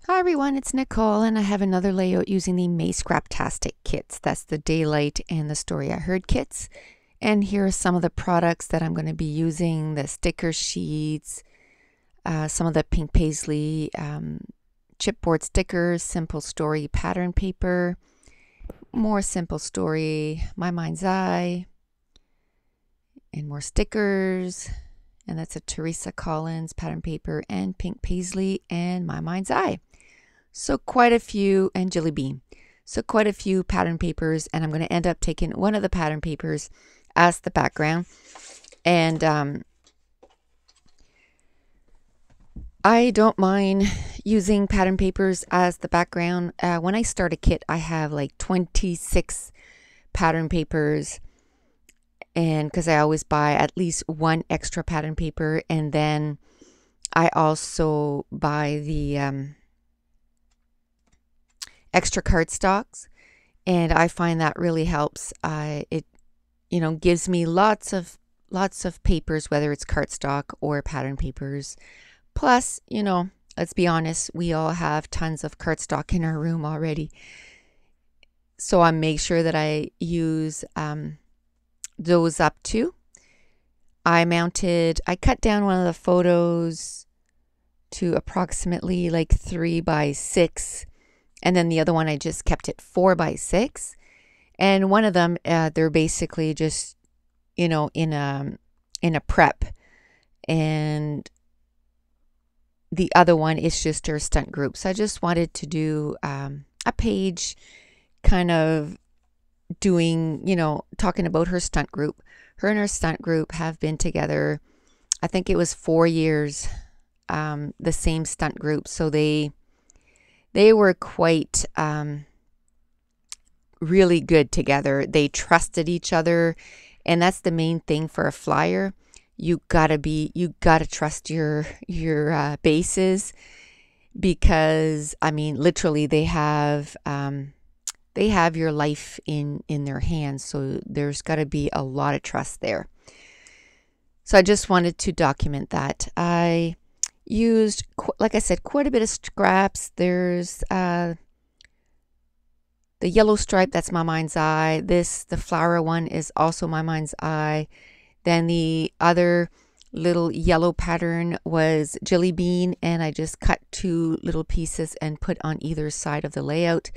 Hi everyone, it's Nicole and I have another layout using the Scraptastic kits. That's the Daylight and the Story I Heard kits. And here are some of the products that I'm going to be using: the sticker sheets, some of the pink paisley chipboard stickers, simple story pattern paper, more simple story, My Mind's Eye, and more stickers. And that's a Teresa Collins pattern paper and pink paisley and My Mind's Eye. So quite a few, and Jelly Bean. So quite a few pattern papers, and I'm going to end up taking one of the pattern papers as the background. And I don't mind using pattern papers as the background. When I start a kit, I have like 26 pattern papers, and because I always buy at least one extra pattern paper, and then I also buy the extra cardstocks, and I find that really helps. It gives me lots of papers, whether it's cardstock or pattern papers. Plus, let's be honest, we all have tons of cardstock in our room already. So I make sure that I use those up too. I cut down one of the photos to approximately like 3 by 6. And then the other one, I just kept it 4 by 6. And one of them, they're basically just, in a prep. And the other one is just her stunt group. So I just wanted to do a page kind of doing, talking about her stunt group. Her and her stunt group have been together, I think it was 4 years, the same stunt group. So they were quite really good together. They trusted each other, and that's the main thing for a flyer. You gotta trust your bases, because literally they have your life in their hands. So there's got to be a lot of trust there. So I just wanted to document that. I used, like I said, quite a bit of scraps. There's the yellow stripe, that's My Mind's Eye. The flower one is also My Mind's Eye. Then the other little yellow pattern was Jelly Bean, and I just cut 2 little pieces and put on either side of the layout.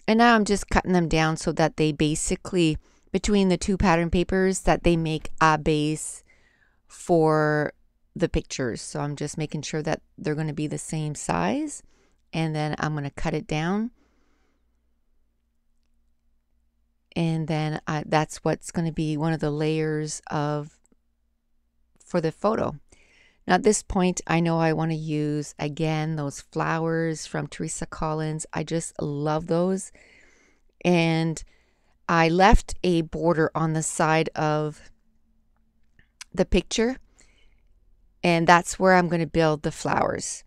And now I'm just cutting them down so that they basically, between the 2 pattern papers, that they make a base for the pictures. So I'm just making sure that they're going to be the same size, and then I'm going to cut it down, and then that's what's going to be one of the layers for the photo. Now at this point, I know I want to use again those flowers from Teresa Collins. I just love those, and I left a border on the side of the picture, and that's where I'm going to build the flowers.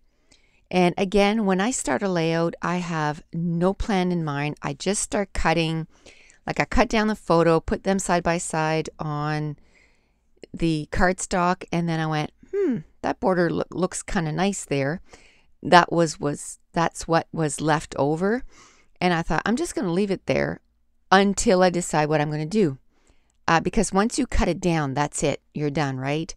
And again, when I start a layout, I have no plan in mind. I just start cutting. Like I cut down the photo, put them side by side on the cardstock, and then I went, that border looks kind of nice there. That's what was left over. And I thought, I'm just going to leave it there until I decide what I'm going to do. Because once you cut it down, that's it. You're done, right?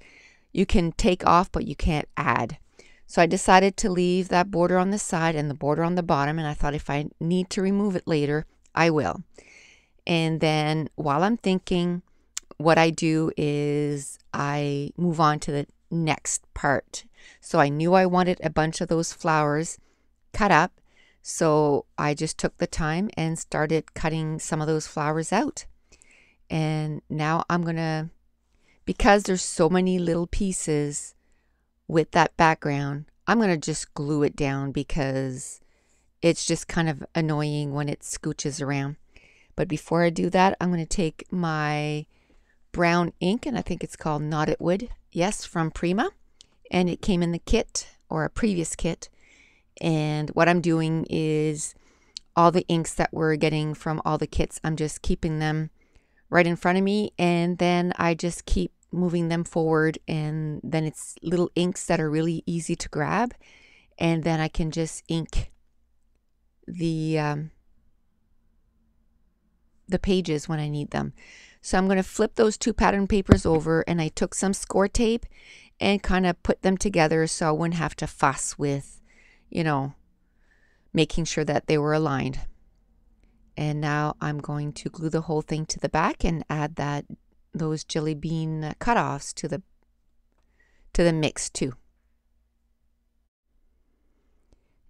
You can take off, but you can't add. So I decided to leave that border on the side and the border on the bottom. And I thought if I need to remove it later, I will. And then while I'm thinking, what I do is I move on to the next part. So I knew I wanted a bunch of those flowers cut up. So I just took the time and started cutting some of those flowers out. And now I'm going to, because there's so many little pieces with that background, I'm going to just glue it down because it's just kind of annoying when it scooches around. But before I do that, I'm going to take my brown ink, and I think it's called Knotted Wood, yes, from Prima. And it came in the kit, or a previous kit. And what I'm doing is all the inks that we're getting from all the kits, I'm just keeping them right in front of me, and then I just keep moving them forward, and then it's little inks that are really easy to grab. and then I can just ink the pages when I need them. So I'm going to flip those 2 pattern papers over, and I took some score tape and kind of put them together so I wouldn't have to fuss with, making sure that they were aligned. And now I'm going to glue the whole thing to the back and add those jelly bean cutoffs to the mix too.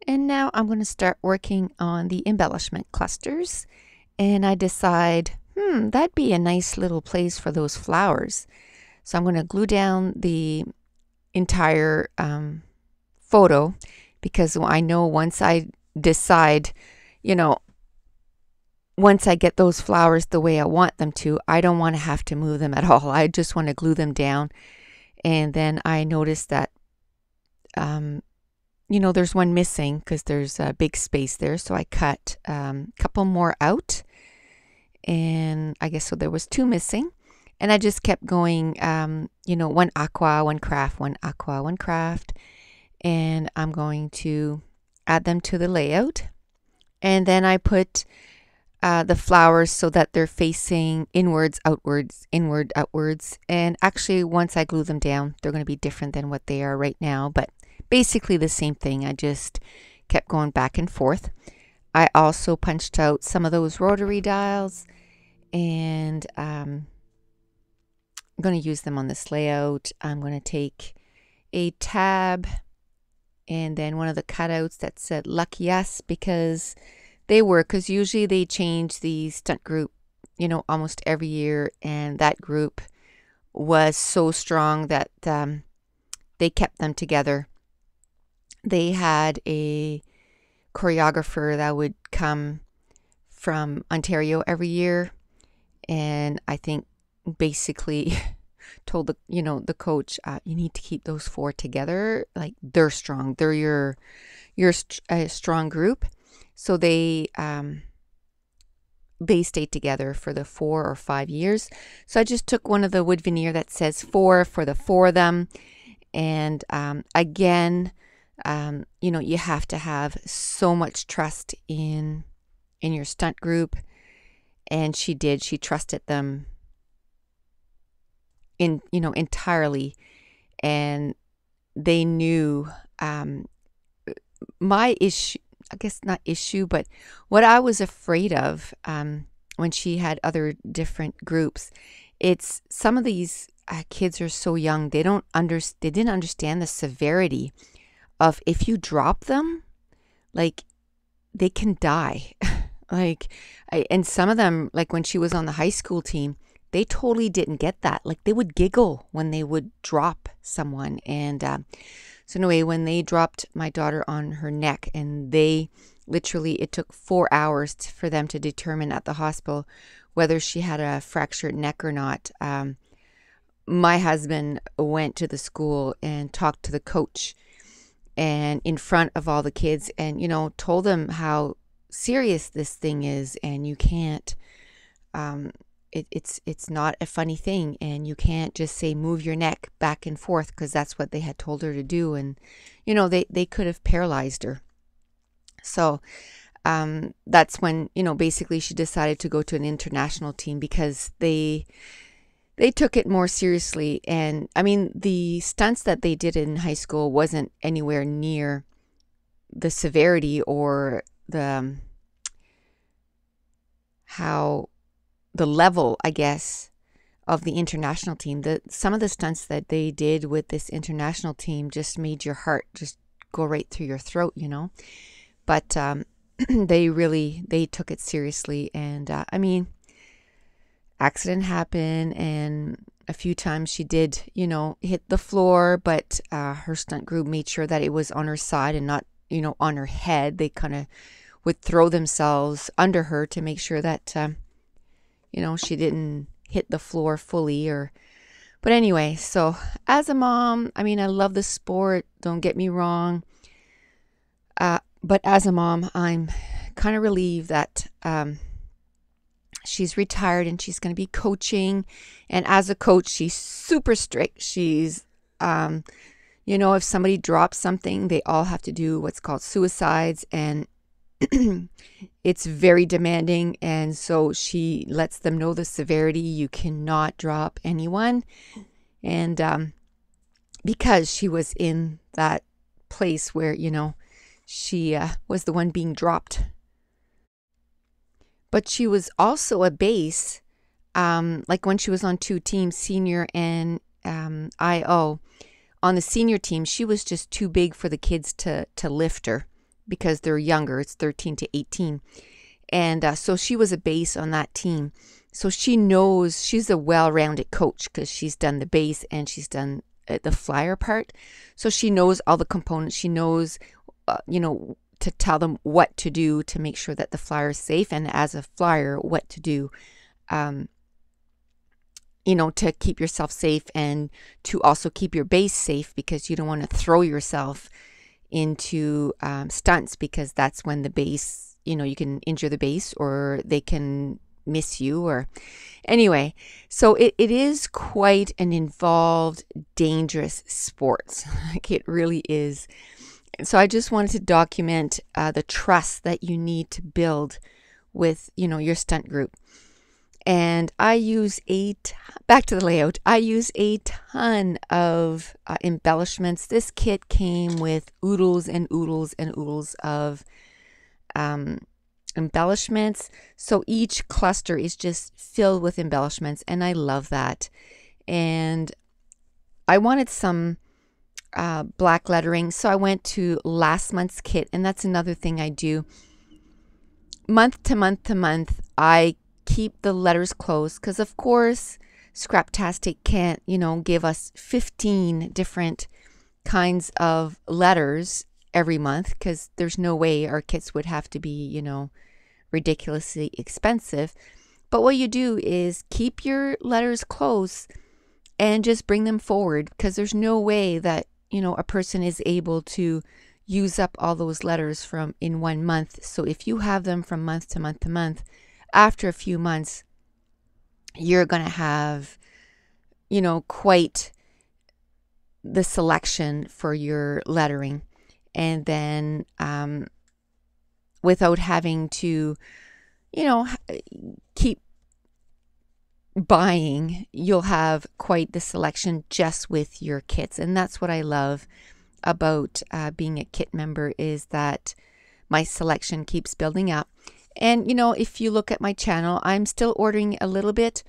And now I'm going to start working on the embellishment clusters. And I decide, that'd be a nice little place for those flowers. So I'm going to glue down the entire photo, because I know once I decide, once I get those flowers the way I want them to, I don't want to have to move them at all. I just want to glue them down. And then I noticed that, there's one missing because there's a big space there. So I cut a couple more out. And I guess so there was 2 missing. And I just kept going, one aqua, one craft, one aqua, one craft. And I'm going to add them to the layout. And then I put the flowers so that they're facing inwards, outwards, inward, outwards. And actually, once I glue them down, they're going to be different than what they are right now. But basically the same thing. I just kept going back and forth. I also punched out some of those rotary dials, and I'm going to use them on this layout. I'm going to take a tab and then one of the cutouts that said Lucky Us, because usually they change the stunt group, almost every year, and that group was so strong that they kept them together. They had a choreographer that would come from Ontario every year, and I think basically told the coach, you need to keep those 4 together. Like, they're strong. They're your strong group. So they stayed together for the 4 or 5 years. So I just took one of the wood veneer that says 4 for the 4 of them. And again, you have to have so much trust in your stunt group. And she did. She trusted them entirely. And they knew my issue, I guess not issue, but what I was afraid of when she had other different groups, it's some of these kids are so young, they didn't understand the severity of, if you drop them, like, they can die. And some of them, like when she was on the high school team, they totally didn't get that. Like, they would giggle when they would drop someone. And so anyway, when they dropped my daughter on her neck, and it took 4 hours for them to determine at the hospital whether she had a fractured neck or not. My husband went to the school and talked to the coach, and in front of all the kids, and told them how serious this thing is, and you can't it's not a funny thing, and you can't just say move your neck back and forth, because that's what they had told her to do, and they could have paralyzed her. So that's when basically she decided to go to an international team, because they took it more seriously. And I mean, the stunts that they did in high school wasn't anywhere near the severity or the level, I guess, of the international team. Some of the stunts that they did with this international team just made your heart just go right through your throat, But they took it seriously. And I mean, accident happened, and a few times she did, hit the floor, but her stunt group made sure that it was on her side and not, on her head. They kind of would throw themselves under her to make sure that she didn't hit the floor fully. But anyway, so as a mom, I mean, I love the sport, don't get me wrong, but as a mom, I'm kind of relieved that she's retired and she's going to be coaching. And as a coach, she's super strict. She's You know, if somebody drops something, they all have to do what's called suicides, and it's very demanding. And so she lets them know the severity. You cannot drop anyone. And because she was in that place where, you know, she was the one being dropped. But she was also a base, like when she was on two teams, senior and IO. On the senior team, she was just too big for the kids to lift her because they're younger. It's 13 to 18. And so she was a base on that team. So she knows, she's a well-rounded coach because she's done the base and she's done the flyer part. So she knows all the components. She knows, you know, to tell them what to do to make sure that the flyer is safe. And as a flyer, what to do, you know, to keep yourself safe and to also keep your base safe, because you don't want to throw yourself into stunts, because that's when the base, you know, you can injure the base or they can miss you. Or anyway, so it is quite an involved, dangerous sport. Like, it really is. So I just wanted to document the trust that you need to build with, you know, your stunt group. And I use back to the layout, I use a ton of embellishments. This kit came with oodles and oodles and oodles of embellishments. So each cluster is just filled with embellishments, and I love that. And I wanted some black lettering, so I went to last month's kit, and that's another thing I do. Month to month to month, I keep the letters close, because of course Scraptastic can't, you know, give us 15 different kinds of letters every month, because there's no way our kits would have to be, you know, ridiculously expensive. But what you do is keep your letters close and just bring them forward, because there's no way that, you know, a person is able to use up all those letters from in 1 month. So if you have them from month to month to month, after a few months, you're going to have, you know, quite the selection for your lettering. And then without having to, you know, keep buying, you'll have quite the selection just with your kits. And that's what I love about being a kit member, is that my selection keeps building up. And, you know, if you look at my channel, I'm still ordering a little bit,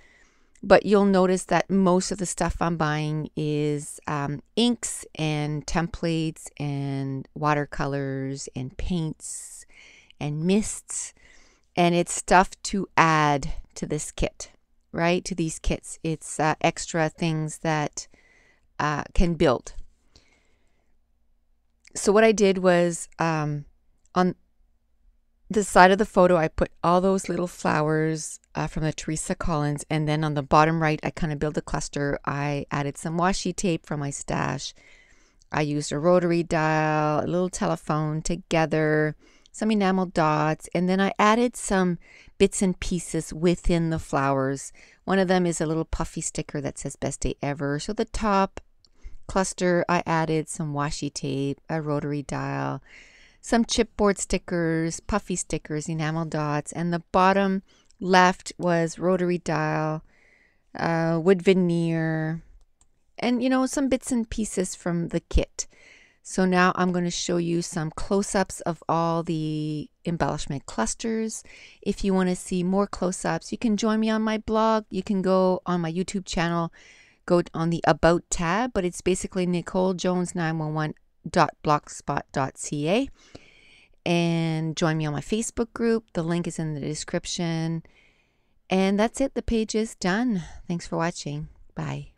but you'll notice that most of the stuff I'm buying is inks and templates and watercolors and paints and mists. And it's stuff to add to this kit, right? To these kits. It's extra things that can build. So what I did was on the side of the photo, I put all those little flowers from the Teresa Collins, and then on the bottom right, I kind of built a cluster. I added some washi tape from my stash. I used a rotary dial, a little telephone together, some enamel dots, and then I added some bits and pieces within the flowers. One of them is a little puffy sticker that says "Best Day Ever." So the top cluster, I added some washi tape, a rotary dial, some chipboard stickers, puffy stickers, enamel dots, and the bottom left was rotary dial, wood veneer, and, you know, some bits and pieces from the kit. So now I'm going to show you some close-ups of all the embellishment clusters. If you want to see more close-ups, you can join me on my blog. You can go on my YouTube channel, go on the About tab, but it's basically NicoleJones911.blogspot.ca. And join me on my Facebook group. The link is in the description. And that's it. The page is done. Thanks for watching. Bye.